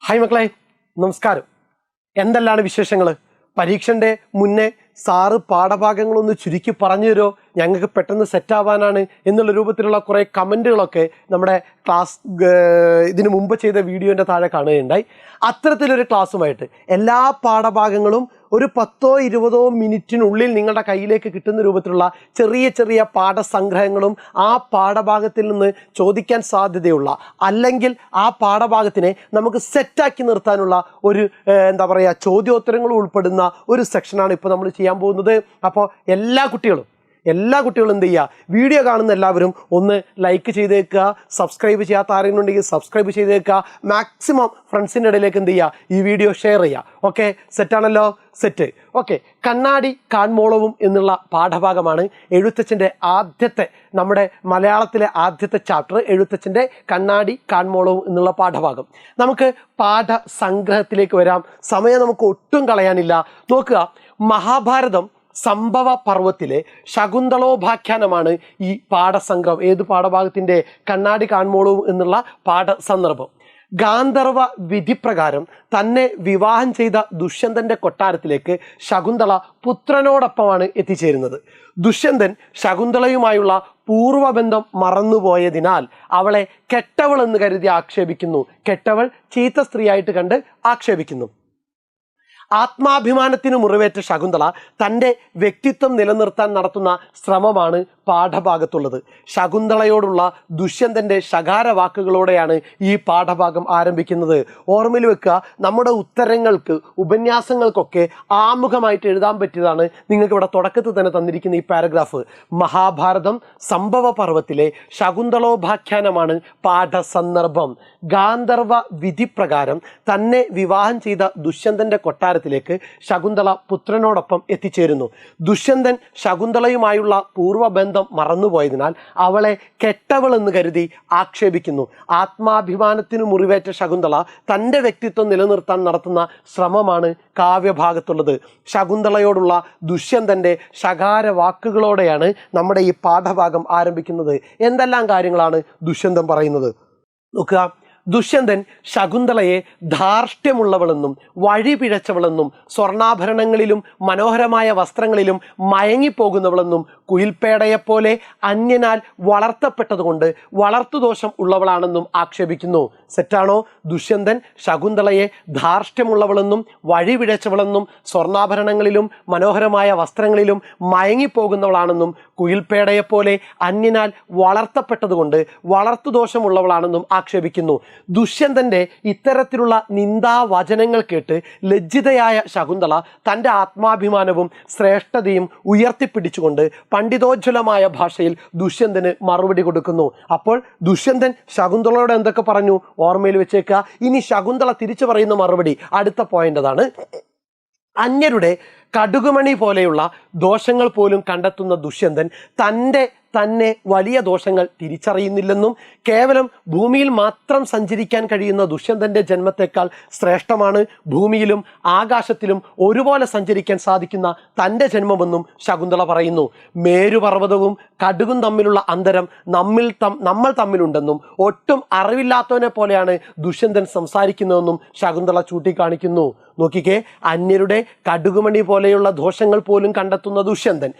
Hi മക്കളെ, നമസ്കാരം. എന്തെല്ലാണ് വിശേഷങ്ങൾ? പരീക്ഷൻ്റെ മുന്നേ സാറ് പാഠഭാഗങ്ങളൊന്ന് ചുരുക്കി പറഞ്ഞു തരുമോ, ഞങ്ങൾക്ക് പെട്ടെന്ന് സെറ്റാവാനാണ് എന്നുള്ള രൂപത്തിലുള്ള കുറേ കമൻറ്റുകളൊക്കെ നമ്മുടെ ക്ലാസ് ഇതിനു മുമ്പ് ചെയ്ത വീഡിയോൻ്റെ താഴെ കാണുകയുണ്ടായി. അത്തരത്തിലൊരു ക്ലാസ്സുമായിട്ട് എല്ലാ പാഠഭാഗങ്ങളും ഒരു 10-20 മിനിറ്റിനുള്ളിൽ നിങ്ങളുടെ കയ്യിലേക്ക് കിട്ടുന്ന രൂപത്തിലുള്ള ചെറിയ ചെറിയ പാഠസംഗ്രഹങ്ങളും ആ പാഠഭാഗത്തിൽ നിന്ന് ചോദിക്കാൻ സാധ്യതയുള്ള അല്ലെങ്കിൽ ആ പാഠഭാഗത്തിനെ നമുക്ക് സെറ്റാക്കി നിർത്താനുള്ള ഒരു ചോദ്യോത്തരങ്ങളും ഉൾപ്പെടുന്ന ഒരു സെക്ഷനാണ് ഇപ്പോൾ നമ്മൾ ചെയ്യാൻ പോകുന്നത്. അപ്പോൾ എല്ലാ കുട്ടികളും എന്ത് ചെയ്യുക, വീഡിയോ കാണുന്ന എല്ലാവരും ഒന്ന് ലൈക്ക് ചെയ്തേക്കുക, സബ്സ്ക്രൈബ് ചെയ്യാത്ത ആരെങ്കിലും ഉണ്ടെങ്കിൽ സബ്സ്ക്രൈബ് ചെയ്തേക്കുക, മാക്സിമം ഫ്രണ്ട്സിൻ്റെ ഇടയിലേക്ക് എന്ത് ചെയ്യുക, ഈ വീഡിയോ ഷെയർ ചെയ്യുക. ഓക്കെ, സെറ്റാണല്ലോ? സെറ്റ്. ഓക്കെ, കണ്ണാടി കാൺമോളവും എന്നുള്ള പാഠഭാഗമാണ് എഴുത്തച്ഛൻ്റെ നമ്മുടെ മലയാളത്തിലെ ആദ്യത്തെ ചാപ്റ്റർ, എഴുത്തച്ഛൻ്റെ കണ്ണാടി കാൺമോളവും എന്നുള്ള പാഠഭാഗം. നമുക്ക് പാഠസംഗ്രഹത്തിലേക്ക് വരാം. സമയം നമുക്ക് ഒട്ടും കളയാനില്ല. നോക്കുക, മഹാഭാരതം സംഭവ പർവ്വത്തിലെ ശകുന്തളോപാഖ്യാനമാണ് ഈ പാഠസംഗ്രഹം. ഏത് പാഠഭാഗത്തിൻ്റെ? കണ്ണാടി കാൺമോളവും എന്നുള്ള പാഠസന്ദർഭം. ഗാന്ധർവ വിധിപ്രകാരം തന്നെ വിവാഹം ചെയ്ത ദുഷ്യന്തൻ്റെ കൊട്ടാരത്തിലേക്ക് ശകുന്തള പുത്രനോടൊപ്പമാണ് എത്തിച്ചേരുന്നത്. ദുഷ്യന്തൻ ശകുന്തളയുമായുള്ള പൂർവ്വബന്ധം മറന്നുപോയതിനാൽ അവളെ കെട്ടവൾ എന്ന് കരുതി ആക്ഷേപിക്കുന്നു. കെട്ടവൾ ചീത്ത സ്ത്രീയായിട്ട് കണ്ട് ആക്ഷേപിക്കുന്നു. ആത്മാഭിമാനത്തിന് മുറിവേറ്റ ശകുന്തള തൻ്റെ വ്യക്തിത്വം നിലനിർത്താൻ നടത്തുന്ന ശ്രമമാണ് പാഠഭാഗത്തുള്ളത്. ശകുന്തളയോടുള്ള ദുഷ്യന്തൻ്റെ ശകാര വാക്കുകളോടെയാണ് ഈ പാഠഭാഗം ആരംഭിക്കുന്നത്. ഓർമ്മയിൽ വെക്കുക, നമ്മുടെ ഉത്തരങ്ങൾക്ക് ഉപന്യാസങ്ങൾക്കൊക്കെ ആമുഖമായിട്ട് എഴുതാൻ പറ്റിയതാണ് നിങ്ങൾക്ക് ഇവിടെ തുടക്കത്തിൽ തന്നെ തന്നിരിക്കുന്ന ഈ പാരഗ്രാഫ്. മഹാഭാരതം സംഭവ പർവ്വത്തിലെ ശകുന്തളോപാഖ്യാനമാണ് പാഠസന്ദർഭം. ഗാന്ധർവ വിധിപ്രകാരം തന്നെ വിവാഹം ചെയ്ത ദുഷ്യന്തൻ്റെ കൊട്ടാരത്തിലേക്ക് ശകുന്തള പുത്രനോടൊപ്പം എത്തിച്ചേരുന്നു. ദുഷ്യന്തൻ ശകുന്തളയുമായുള്ള പൂർവ്വബന്ധം മറന്നുപോയതിനാൽ അവളെ കെട്ടവൾ എന്ന് കരുതി ആക്ഷേപിക്കുന്നു. ആത്മാഭിമാനത്തിന് മുറിവേറ്റ ശകുന്തള തൻ്റെ വ്യക്തിത്വം നിലനിർത്താൻ നടത്തുന്ന ശ്രമമാണ് കാവ്യഭാഗത്തുള്ളത്. ശകുന്തളയോടുള്ള ദുഷ്യന്തൻ്റെ ശകാര വാക്കുകളോടെയാണ് നമ്മുടെ ഈ പാഠഭാഗം ആരംഭിക്കുന്നത്. എന്തെല്ലാം കാര്യങ്ങളാണ് ദുഷ്യന്തൻ പറയുന്നത് നോക്കുക. ദുഷ്യന്തൻ ശകുന്തളയെ ധാർഷ്ട്യമുള്ളവളെന്നും വഴിപിഴച്ചവളെന്നും സ്വർണ്ണാഭരണങ്ങളിലും മനോഹരമായ വസ്ത്രങ്ങളിലും മയങ്ങിപ്പോകുന്നവളെന്നും കുയിൽപ്പേടയെപ്പോലെ അന്യനാൽ വളർത്തപ്പെട്ടതുകൊണ്ട് വളർത്തുദോഷം ഉള്ളവളാണെന്നും ആക്ഷേപിക്കുന്നു. സെറ്റാണോ? ദുഷ്യന്തൻ ശകുന്തളയെ ധാർഷ്ട്യമുള്ളവളെന്നും വഴിപിഴച്ചവളെന്നും സ്വർണ്ണാഭരണങ്ങളിലും മനോഹരമായ വസ്ത്രങ്ങളിലും മയങ്ങിപ്പോകുന്നവളാണെന്നും കുയിൽപ്പേടയെപ്പോലെ അന്യനാൽ വളർത്തപ്പെട്ടതുകൊണ്ട് വളർത്തുദോഷമുള്ളവളാണെന്നും ആക്ഷേപിക്കുന്നു. ദുഷ്യന്തൻ്റെ ഇത്തരത്തിലുള്ള നിന്ദാവചനങ്ങൾ കേട്ട് ലജ്ജിതയായ ശകുന്തള തൻ്റെ ആത്മാഭിമാനവും ശ്രേഷ്ഠതയും ഉയർത്തിപ്പിടിച്ചുകൊണ്ട് പണ്ഡിതോജ്വലമായ ഭാഷയിൽ ദുഷ്യന്തന് മറുപടി കൊടുക്കുന്നു. അപ്പോൾ ദുഷ്യന്തൻ ശകുന്തളയോട് എന്തൊക്കെ പറഞ്ഞു ഓർമ്മയിൽ വെച്ചേക്കുക. ഇനി ശകുന്തള തിരിച്ചു പറയുന്ന മറുപടി അടുത്ത പോയിന്റ് അതാണ്. അന്യരുടെ കടുകുമണി പോലെയുള്ള ദോഷങ്ങൾ പോലും കണ്ടെത്തുന്ന ദുഷ്യന്തൻ തന്നെ വലിയ ദോഷങ്ങൾ തിരിച്ചറിയുന്നില്ലെന്നും കേവലം ഭൂമിയിൽ മാത്രം സഞ്ചരിക്കാൻ കഴിയുന്ന ദുഷ്യന്തൻ്റെ ജന്മത്തേക്കാൾ ശ്രേഷ്ഠമാണ് ഭൂമിയിലും ആകാശത്തിലും ഒരുപോലെ സഞ്ചരിക്കാൻ സാധിക്കുന്ന തൻ്റെ ജന്മമെന്നും ശകുന്തള പറയുന്നു. മേരുപർവ്വതവും കടുകും തമ്മിലുള്ള അന്തരം നമ്മൾ തമ്മിലുണ്ടെന്നും ഒട്ടും അറിവില്ലാത്തവനെ പോലെയാണ് ദുഷ്യന്തൻ സംസാരിക്കുന്നതെന്നും ശകുന്തള ചൂണ്ടിക്കാണിക്കുന്നു. നോക്കിക്കേ, അന്യരുടെ കടുകുമണി പോലെയുള്ള ദോഷങ്ങൾ പോലും കണ്ടെത്തുന്ന ദുഷ്യന്തൻ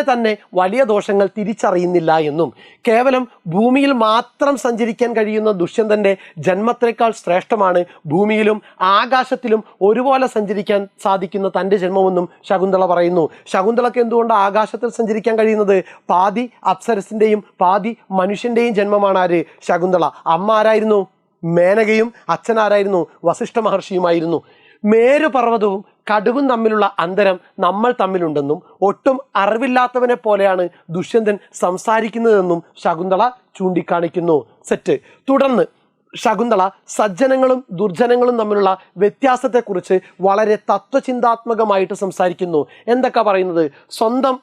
തന്നെ വലിയ ദോഷങ്ങൾ തിരിച്ചറിയുന്നില്ല എന്നും കേവലം ഭൂമിയിൽ മാത്രം സഞ്ചരിക്കാൻ കഴിയുന്ന ദുഷ്യന്തൻ്റെ ജന്മത്തേക്കാൾ ശ്രേഷ്ഠമാണ് ഭൂമിയിലും ആകാശത്തിലും ഒരുപോലെ സഞ്ചരിക്കാൻ സാധിക്കുന്ന തൻ്റെ ജന്മമെന്നും ശകുന്തള പറയുന്നു. ശകുന്തളക്ക് എന്തുകൊണ്ട് ആകാശത്തിൽ സഞ്ചരിക്കാൻ കഴിയുന്നത്? പാതി അപ്സരസിൻ്റെയും പാതി മനുഷ്യൻ്റെയും ജന്മമാണ് ആര്? ശകുന്തള. അമ്മ ആരായിരുന്നു? മേനകയും. അച്ഛൻ ആരായിരുന്നു? വസിഷ്ഠ മഹർഷിയുമായിരുന്നു. മേരുപർവ്വതവും കടുകും തമ്മിലുള്ള അന്തരം നമ്മൾ തമ്മിലുണ്ടെന്നും ഒട്ടും അറിവില്ലാത്തവനെ പോലെയാണ് ദുഷ്യന്തൻ സംസാരിക്കുന്നതെന്നും ശകുന്തള ചൂണ്ടിക്കാണിക്കുന്നു. സെറ്റ്. തുടർന്ന് ശകുന്തള സജ്ജനങ്ങളും ദുർജനങ്ങളും തമ്മിലുള്ള വ്യത്യാസത്തെക്കുറിച്ച് വളരെ തത്വചിന്താത്മകമായിട്ട് സംസാരിക്കുന്നു. എന്തൊക്കെ പറയുന്നത്? സ്വന്തം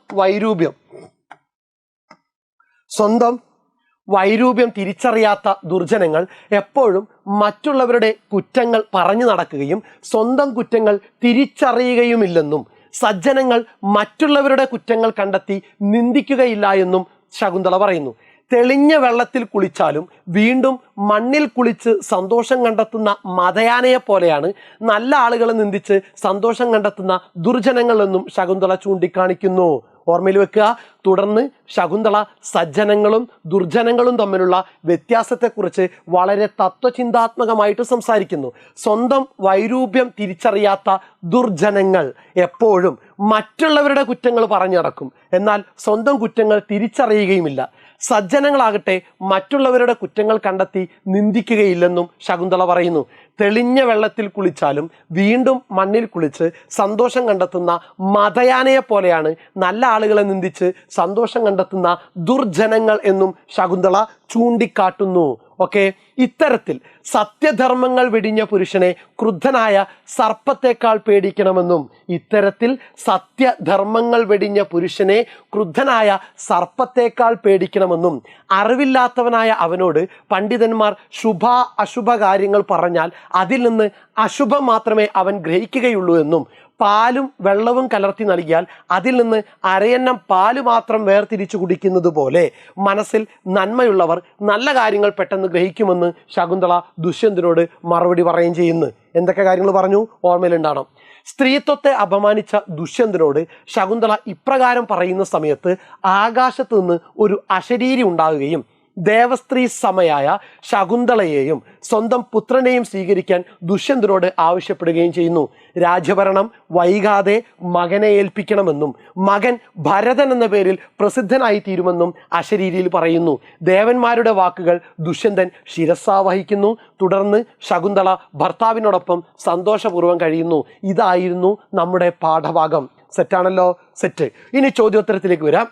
വൈരൂപ്യം തിരിച്ചറിയാത്ത ദുർജനങ്ങൾ എപ്പോഴും മറ്റുള്ളവരുടെ കുറ്റങ്ങൾ പറഞ്ഞു നടക്കുകയും സ്വന്തം കുറ്റങ്ങൾ തിരിച്ചറിയുകയുമില്ലെന്നും സജ്ജനങ്ങൾ മറ്റുള്ളവരുടെ കുറ്റങ്ങൾ കണ്ടെത്തി നിന്ദിക്കുകയില്ല എന്നും ശകുന്തള പറയുന്നു. തെളിഞ്ഞ വെള്ളത്തിൽ കുളിച്ചാലും വീണ്ടും മണ്ണിൽ കുളിച്ച് സന്തോഷം കണ്ടെത്തുന്ന മതയാനയെ പോലെയാണ് നല്ല ആളുകളെ നിന്ദിച്ച് സന്തോഷം കണ്ടെത്തുന്ന ദുർജനങ്ങൾ എന്നും ശകുന്തള ചൂണ്ടിക്കാണിക്കുന്നു. ഓർമ്മയിൽ വെക്കുക. തുടർന്ന് ശകുന്തള സജ്ജനങ്ങളും ദുർജനങ്ങളും തമ്മിലുള്ള വ്യത്യാസത്തെക്കുറിച്ച് വളരെ തത്വചിന്താത്മകമായിട്ട് സംസാരിക്കുന്നു. സ്വന്തം വൈരൂപ്യം തിരിച്ചറിയാത്ത ദുർജനങ്ങൾ എപ്പോഴും മറ്റുള്ളവരുടെ കുറ്റങ്ങൾ പറഞ്ഞു നടക്കും, എന്നാൽ സ്വന്തം കുറ്റങ്ങൾ തിരിച്ചറിയുകയുമില്ല. സജ്ജനങ്ങളാകട്ടെ മറ്റുള്ളവരുടെ കുറ്റങ്ങൾ കണ്ടെത്തി നിന്ദിക്കുകയില്ലെന്നും ശകുന്തള പറയുന്നു. തെളിഞ്ഞ വെള്ളത്തിൽ കുളിച്ചാലും വീണ്ടും മണ്ണിൽ കുളിച്ച് സന്തോഷം കണ്ടെത്തുന്ന മതയാനയെ പോലെയാണ് നല്ല ആളുകളെ നിന്ദിച്ച് സന്തോഷം കണ്ടെത്തുന്ന ദുർജനങ്ങൾ എന്നും ശകുന്തള ചൂണ്ടിക്കാട്ടുന്നു. ഓക്കെ, ഇത്തരത്തിൽ സത്യധർമ്മങ്ങൾ വെടിഞ്ഞ പുരുഷനെ ക്രുദ്ധനായ സർപ്പത്തേക്കാൾ പേടിക്കണമെന്നും ഇത്തരത്തിൽ സത്യധർമ്മങ്ങൾ വെടിഞ്ഞ പുരുഷനെ ക്രുദ്ധനായ സർപ്പത്തേക്കാൾ പേടിക്കണമെന്നും അറിവില്ലാത്തവനായ അവനോട് പണ്ഡിതന്മാർ ശുഭ അശുഭ കാര്യങ്ങൾ പറഞ്ഞാൽ അതിൽ നിന്ന് അശുഭം മാത്രമേ അവൻ ഗ്രഹിക്കുകയുള്ളൂ എന്നും പാലും വെള്ളവും കലർത്തി നൽകിയാൽ അതിൽ നിന്ന് അരയന്നം പാല് മാത്രം വേർതിരിച്ചു കുടിക്കുന്നത് പോലെ മനസ്സിൽ നന്മയുള്ളവർ നല്ല കാര്യങ്ങൾ പെട്ടെന്ന് ഗ്രഹിക്കുമെന്ന് ശകുന്തള ദുഷ്യന്തനോട് മറുപടി പറയുകയും ചെയ്യുന്നു. എന്തൊക്കെ കാര്യങ്ങൾ പറഞ്ഞു ഓർമ്മയിലുണ്ടാവണം. സ്ത്രീത്വത്തെ അപമാനിച്ച ദുഷ്യന്തനോട് ശകുന്തള ഇപ്രകാരം പറയുന്ന സമയത്ത് ആകാശത്ത് നിന്ന് ഒരു അശരീരി ഉണ്ടാവുകയും ദേവസ്ത്രീ സമയായ ശകുന്തളയെയും സ്വന്തം പുത്രനെയും സ്വീകരിക്കാൻ ദുഷ്യന്തനോട് ആവശ്യപ്പെടുകയും ചെയ്യുന്നു. രാജ്യഭരണം വൈകാതെ മകനെ ഏൽപ്പിക്കണമെന്നും മകൻ ഭരതൻ എന്ന പേരിൽ പ്രസിദ്ധനായി തീരുമെന്നും അശരീരിയിൽ പറയുന്നു. ദേവന്മാരുടെ വാക്കുകൾ ദുഷ്യന്തൻ ശിരസാവഹിക്കുന്നു. തുടർന്ന് ശകുന്തള ഭർത്താവിനോടൊപ്പം സന്തോഷപൂർവ്വം കഴിയുന്നു. ഇതായിരുന്നു നമ്മുടെ പാഠഭാഗം. സെറ്റാണല്ലോ? സെറ്റ്. ഇനി ചോദ്യോത്തരത്തിലേക്ക് വരാം.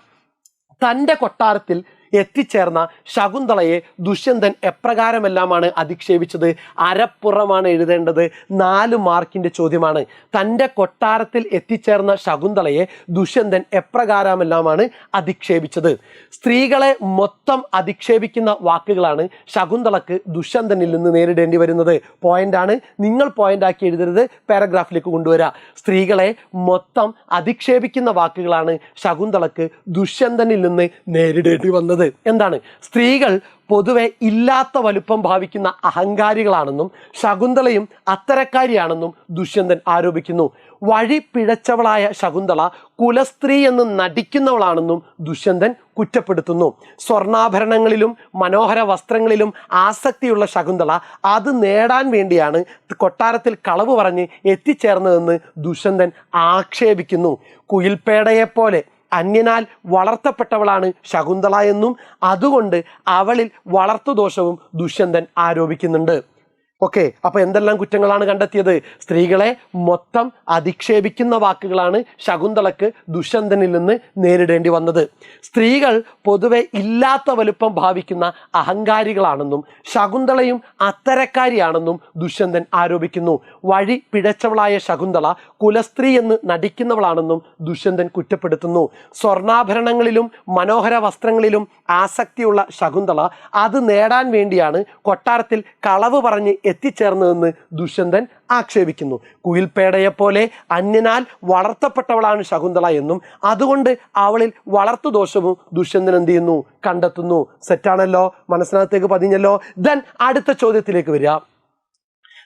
തൻ്റെ കൊട്ടാരത്തിൽ എത്തിച്ചേർന്ന ശകുന്തളയെ ദുഷ്യന്തൻ എപ്രകാരമെല്ലാമാണ് അധിക്ഷേപിച്ചത്? അരപ്പുറമാണ് എഴുതേണ്ടത്. 4 മാർക്കിൻ്റെ ചോദ്യമാണ്. തൻ്റെ കൊട്ടാരത്തിൽ എത്തിച്ചേർന്ന ശകുന്തളയെ ദുഷ്യന്തൻ എപ്രകാരമെല്ലാമാണ് അധിക്ഷേപിച്ചത്? സ്ത്രീകളെ മൊത്തം അധിക്ഷേപിക്കുന്ന വാക്കുകളാണ് ശകുന്തളക്ക് ദുഷ്യന്തനിൽ നിന്ന് നേരിടേണ്ടി വരുന്നത്. പോയിന്റാണ്, നിങ്ങൾ പോയിന്റാക്കി എഴുതരുത്, പാരഗ്രാഫിലേക്ക് കൊണ്ടുവരിക. സ്ത്രീകളെ മൊത്തം അധിക്ഷേപിക്കുന്ന വാക്കുകളാണ് ശകുന്തളക്ക് ദുഷ്യന്തനിൽ നിന്ന് നേരിടേണ്ടി വന്നത്. എന്താണ്? സ്ത്രീകൾ പൊതുവെ ഇല്ലാത്ത വലുപ്പം ഭാവിക്കുന്ന അഹങ്കാരികളാണെന്നും ശകുന്തളയും അത്തരക്കാരിയാണെന്നും ദുഷ്യന്തൻ ആരോപിക്കുന്നു. വഴി പിഴച്ചവളായ ശകുന്തള കുലസ്ത്രീ എന്ന് നടിക്കുന്നവളാണെന്നും ദുഷ്യന്തൻ കുറ്റപ്പെടുത്തുന്നു. സ്വർണ്ണാഭരണങ്ങളിലും മനോഹര വസ്ത്രങ്ങളിലും ആസക്തിയുള്ള ശകുന്തള അത് നേടാൻ വേണ്ടിയാണ് കൊട്ടാരത്തിൽ കളവ് പറഞ്ഞ് എത്തിച്ചേർന്നതെന്ന് ദുഷ്യന്തൻ ആക്ഷേപിക്കുന്നു. കുയിൽപ്പേടയെപ്പോലെ അന്യനാൽ വളർത്തപ്പെട്ടവളാണ് ശകുന്തള എന്നും അതുകൊണ്ട് അവളിൽ വളർത്തുദോഷവും ദുഷ്യന്തൻ ആരോപിക്കുന്നുണ്ട്. ഓക്കെ, അപ്പോൾ എന്തെല്ലാം കുറ്റങ്ങളാണ് കണ്ടെത്തിയത്? സ്ത്രീകളെ മൊത്തം അധിക്ഷേപിക്കുന്ന വാക്കുകളാണ് ശകുന്തളക്ക് ദുഷ്യന്തനിൽ നിന്ന് നേരിടേണ്ടി വന്നത്. സ്ത്രീകൾ പൊതുവെ ഇല്ലാത്ത വലുപ്പം ഭാവിക്കുന്ന അഹങ്കാരികളാണെന്നും ശകുന്തളയും അത്തരക്കാരിയാണെന്നും ദുഷ്യന്തൻ ആരോപിക്കുന്നു. വഴി പിഴച്ചവളായ ശകുന്തള കുലസ്ത്രീ എന്ന് നടിക്കുന്നവളാണെന്നും ദുഷ്യന്തൻ കുറ്റപ്പെടുത്തുന്നു. സ്വർണ്ണാഭരണങ്ങളിലും മനോഹര വസ്ത്രങ്ങളിലും ആസക്തിയുള്ള ശകുന്തള അത് നേടാൻ വേണ്ടിയാണ് കൊട്ടാരത്തിൽ കളവ് പറഞ്ഞ് എത്തിച്ചേർന്നതെന്ന് ദുഷ്യന്തൻ ആക്ഷേപിക്കുന്നു. കുയിൽപ്പേടയെപ്പോലെ അന്യനാൽ വളർത്തപ്പെട്ടവളാണ് ശകുന്തള എന്നും അതുകൊണ്ട് അവളിൽ വളർത്തുദോഷവും ദുഷ്യന്തൻ എന്ത് ചെയ്യുന്നു? കണ്ടെത്തുന്നു. സെറ്റാണല്ലോ? മനസ്സിനകത്തേക്ക് പതിഞ്ഞല്ലോ. ദെൻ അടുത്ത ചോദ്യത്തിലേക്ക് വരിക.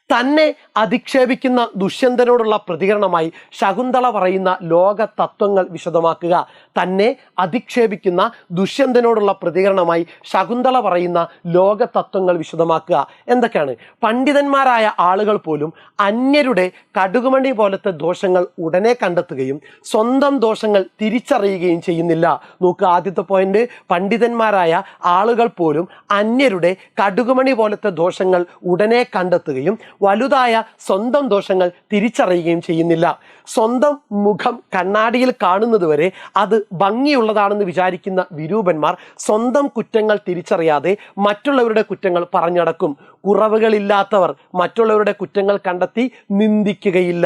തന്നെ അധിക്ഷേപിക്കുന്ന ദുഷ്യന്തനോടുള്ള പ്രതികരണമായി ശകുന്തള പറയുന്ന ലോക തത്വങ്ങൾ വിശദമാക്കുക. തന്നെ അധിക്ഷേപിക്കുന്ന ദുഷ്യന്തനോടുള്ള പ്രതികരണമായി ശകുന്തള പറയുന്ന ലോക തത്വങ്ങൾ വിശദമാക്കുക. എന്തൊക്കെയാണ്? പണ്ഡിതന്മാരായ ആളുകൾ പോലും അന്യരുടെ കടുകുമണി പോലത്തെ ദോഷങ്ങൾ ഉടനെ കണ്ടെത്തുകയും സ്വന്തം ദോഷങ്ങൾ തിരിച്ചറിയുകയും ചെയ്യുന്നില്ല. നോക്കുക, ആദ്യത്തെ പോയിന്റ്, പണ്ഡിതന്മാരായ ആളുകൾ പോലും അന്യരുടെ കടുകുമണി പോലത്തെ ദോഷങ്ങൾ ഉടനെ കണ്ടെത്തുകയും വലുതായ സ്വന്തം ദോഷങ്ങൾ തിരിച്ചറിയുകയും ചെയ്യുന്നില്ല. സ്വന്തം മുഖം കണ്ണാടിയിൽ കാണുന്നതുവരെ അത് ഭംഗിയുള്ളതാണെന്ന് വിചാരിക്കുന്ന വിരൂപന്മാർ സ്വന്തം കുറ്റങ്ങൾ തിരിച്ചറിയാതെ മറ്റുള്ളവരുടെ കുറ്റങ്ങൾ പറഞ്ഞടക്കും. കുറവുകളില്ലാത്തവർ മറ്റുള്ളവരുടെ കുറ്റങ്ങൾ കണ്ടെത്തി നിന്ദിക്കുകയില്ല.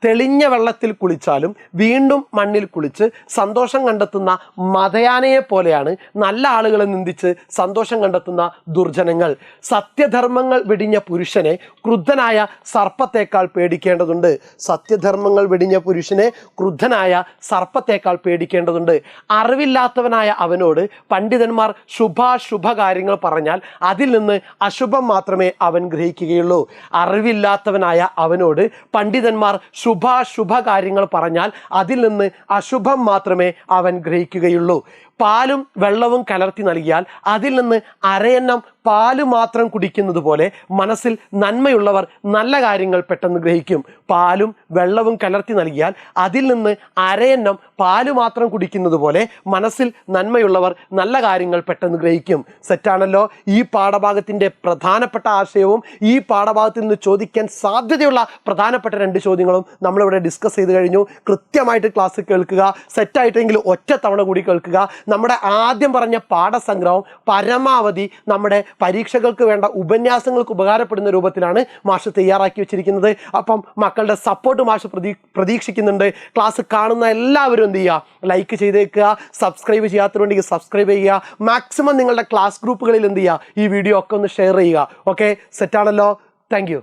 തെളിഞ്ഞ വെള്ളത്തിൽ കുളിച്ചാലും വീണ്ടും മണ്ണിൽ കുളിച്ച് സന്തോഷം കണ്ടെത്തുന്ന മതയാനയെ പോലെയാണ് നല്ല ആളുകളെ നിന്ദിച്ച് സന്തോഷം കണ്ടെത്തുന്ന ദുർജനങ്ങൾ. സത്യധർമ്മങ്ങൾ വെടിഞ്ഞ പുരുഷനെ ക്രുദ്ധനായ സർപ്പത്തേക്കാൾ പേടിക്കേണ്ടതുണ്ട്. സത്യധർമ്മങ്ങൾ വെടിഞ്ഞ പുരുഷനെ ക്രുദ്ധനായ സർപ്പത്തേക്കാൾ പേടിക്കേണ്ടതുണ്ട്. അറിവില്ലാത്തവനായ അവനോട് പണ്ഡിതന്മാർ ശുഭാശുഭ കാര്യങ്ങൾ പറഞ്ഞാൽ അതിൽ നിന്ന് അശുഭം മാത്രമേ അവൻ ഗ്രഹിക്കുകയുള്ളൂ. അറിവില്ലാത്തവനായ അവനോട് പണ്ഡിതന്മാർ ശുഭാശുഭ കാര്യങ്ങൾ പറഞ്ഞാൽ അതിൽ നിന്ന് അശുഭം മാത്രമേ അവൻ ഗ്രഹിക്കുകയുള്ളൂ. പാലും വെള്ളവും കലർത്തി നൽകിയാൽ അതിൽ നിന്ന് അരയന്നം പാല് മാത്രം കുടിക്കുന്നത് പോലെ മനസ്സിൽ നന്മയുള്ളവർ നല്ല കാര്യങ്ങൾ പെട്ടെന്ന് ഗ്രഹിക്കും. പാലും വെള്ളവും കലർത്തി നൽകിയാൽ അതിൽ നിന്ന് അരയന്നം പാല് മാത്രം കുടിക്കുന്നത് പോലെ മനസ്സിൽ നന്മയുള്ളവർ നല്ല കാര്യങ്ങൾ പെട്ടെന്ന് ഗ്രഹിക്കും. സെറ്റാണല്ലോ? ഈ പാഠഭാഗത്തിൻ്റെ പ്രധാനപ്പെട്ട ആശയവും ഈ പാഠഭാഗത്തിൽ നിന്ന് ചോദിക്കാൻ സാധ്യതയുള്ള പ്രധാനപ്പെട്ട 2 ചോദ്യങ്ങളും നമ്മളിവിടെ ഡിസ്കസ് ചെയ്ത് കഴിഞ്ഞു. കൃത്യമായിട്ട് ക്ലാസ് കേൾക്കുക. സെറ്റായിട്ടെങ്കിലും ഒറ്റ തവണ കൂടി കേൾക്കുക. നമ്മുടെ ആദ്യം പറഞ്ഞ പാഠസംഗ്രഹം പരമാവധി നമ്മുടെ പരീക്ഷകൾക്ക് വേണ്ട ഉപന്യാസങ്ങൾക്ക് ഉപകാരപ്പെടുന്ന രൂപത്തിലാണ് മാഷ് തയ്യാറാക്കി വെച്ചിരിക്കുന്നത്. അപ്പം മക്കളുടെ സപ്പോർട്ട് മാഷ് പ്രതീക്ഷിക്കുന്നുണ്ട്. ക്ലാസ് കാണുന്ന എല്ലാവരും എന്ത് ചെയ്യുക? ലൈക്ക് ചെയ്തേക്കുക. സബ്സ്ക്രൈബ് ചെയ്യാത്തതുണ്ടെങ്കിൽ സബ്സ്ക്രൈബ് ചെയ്യുക. മാക്സിമം നിങ്ങളുടെ ക്ലാസ് ഗ്രൂപ്പുകളിൽ എന്ത് ചെയ്യുക? ഈ വീഡിയോ ഒക്കെ ഒന്ന് ഷെയർ ചെയ്യുക. ഓക്കെ, സെറ്റാണല്ലോ? Thank U.